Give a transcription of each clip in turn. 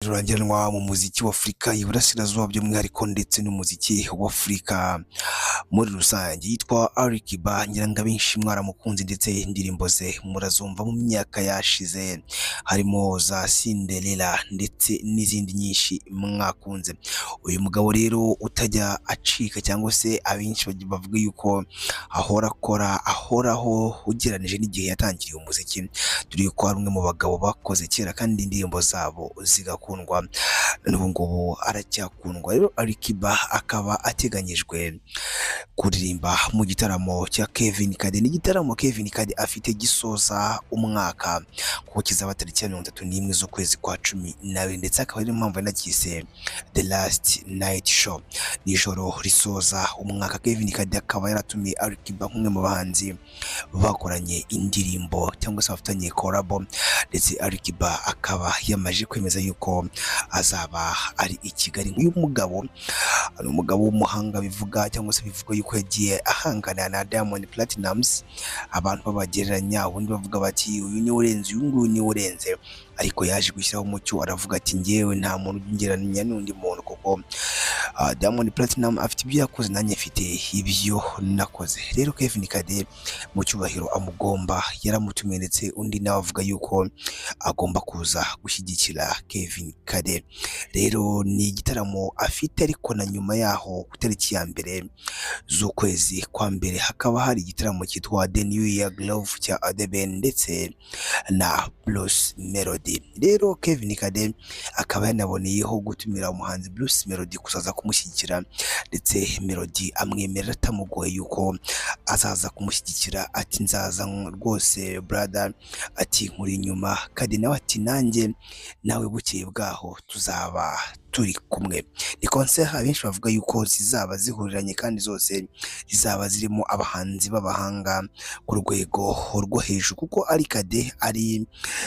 rurangiranwa mu muziki wa Afurika y'Iburasirazuba by'umwihariko ndetse n'umuziki wa Afurika muri rusange. Yitwa Ali Kiba, ngira ngo abenshi mwaramukunze ndetse indirimbo ze murazumva mu myaka yashize, harimo za Cinderella ndetse n'izindi nyinshi mwakunze. Uyu mugabo rero utajya acika cyangwa se abenshi bavuga yuko ahora akora ahoraho ugereranije n'igihe yatangiriye umuziki, turi ko ari umwe mu bagabo bakoze kera kandi indirimbo zabo zigakundwa, n'ubu ngubu aracyakundwa. Rero Ali Kiba akaba ateganyijwe kuririmba mu gitaramo cya Kevin Kade. Ni igitaramo Kevin Kade afite gisoza umwaka kuko kizaba tariki ya 31 z'ukwezi kwa 12, ndetse akaba ari impamvu yanakise The Last Night Show, nijoro risoza umwaka. Kevin Kade akaba yaratumiye Ali Kiba nk'umwe mu bahanzi bakoranye indirimbo cyangwa se bafitanye collabo, ndetse Ali Kiba akaba yamaje kwemeza yuko azaba ari i Kigali. Uyu mugabo ari umugabo w'umuhanga, bivuga cyangwa se bivuga yuko yagiye ahangana na Diamond Platnumz, abantu babagereranya, ubundi bavuga bati uyu ni urenze, uyu nguyu ni urenze, ariko yaje gushyiraho umucyo aravuga ati ngewe nta muntu ugereranya n'undi muntu, kuko Diamond Platnumz afite ibyo yakoze nanjye mfite ibyo nakoze. Rero Kevin Kade mu cyubahiro amugomba yaramutumiye, ndetse undi nawe avuga yuko agomba kuza gushyigikira Kevin Kade. Rero ni igitaramo afite, ariko na nyuma yaho ku tariki ya 1 z'ukwezi kwa mbere hakaba hari igitaramo cyitwa The New Year Glove cya Adeben ndetse na Bruce Melody. Rero Kevin Kade akaba yanaboneyeho gutumira umuhanzi Bruce Melody kuzaza kumushyigikira, ndetse Melody amwemerera atamugoye yuko azaza kumushyigikira, ati nzaza rwose brother, ati nkuri inyuma. Kade nawe ati nanjye nawe bukeye bwaho tuzaba turi kumwe. Ni concert abenshi bavuga yuko zizaba zihuriranye kandi zose zizaba zirimo abahanzi b'abahanga ku rwego rwo hejuru, kuko Ali Kade ari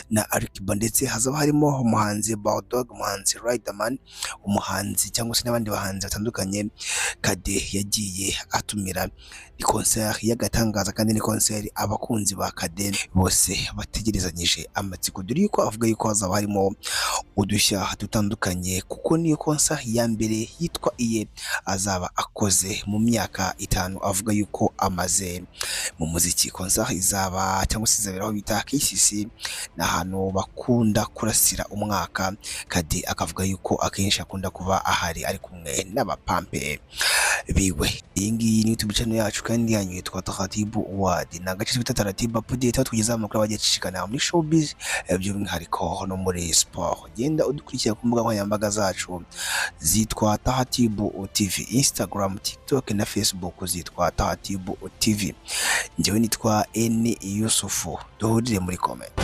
na Ali Kiba, ndetse hazaba harimo umuhanzi Bulldog, umuhanzi Riderman, umuhanzi cyangwa se n'abandi bahanzi batandukanye Kade yagiye atumira. Ni concert y'agatangaza kandi ni concert abakunzi ba Kade bose bategerezanyije amatsiko, dore yuko avuga yuko hazaba harimo udushya dutandukanye, kuko niyo concert ya mbere yitwa iye azaba akoze mu myaka 5 avuga yuko amaze mu muziki. Concert izaba cyangwa se izabera aho bita KCC, ni ahantu bakunda kurasira umwaka. Kade akavuga yuko akenshi akunda kuba ahari ari kumwe n'abapampe biwe. Iyi ngiyi ni YouTube channel yacu kandi yanyu yitwa Taratibu World, na gace bita Taratibu update, tugeza amakuru abagiye acishikana muri showbiz by'umwihariko no muri sport. Genda udukurikira ku mbuga nkoranyambaga zacu zitwa Taratibu TV, Instagram, TikTok na Facebook zitwa Taratibu TV. Njyewe nitwa N Yusufu, duhurire muri comment.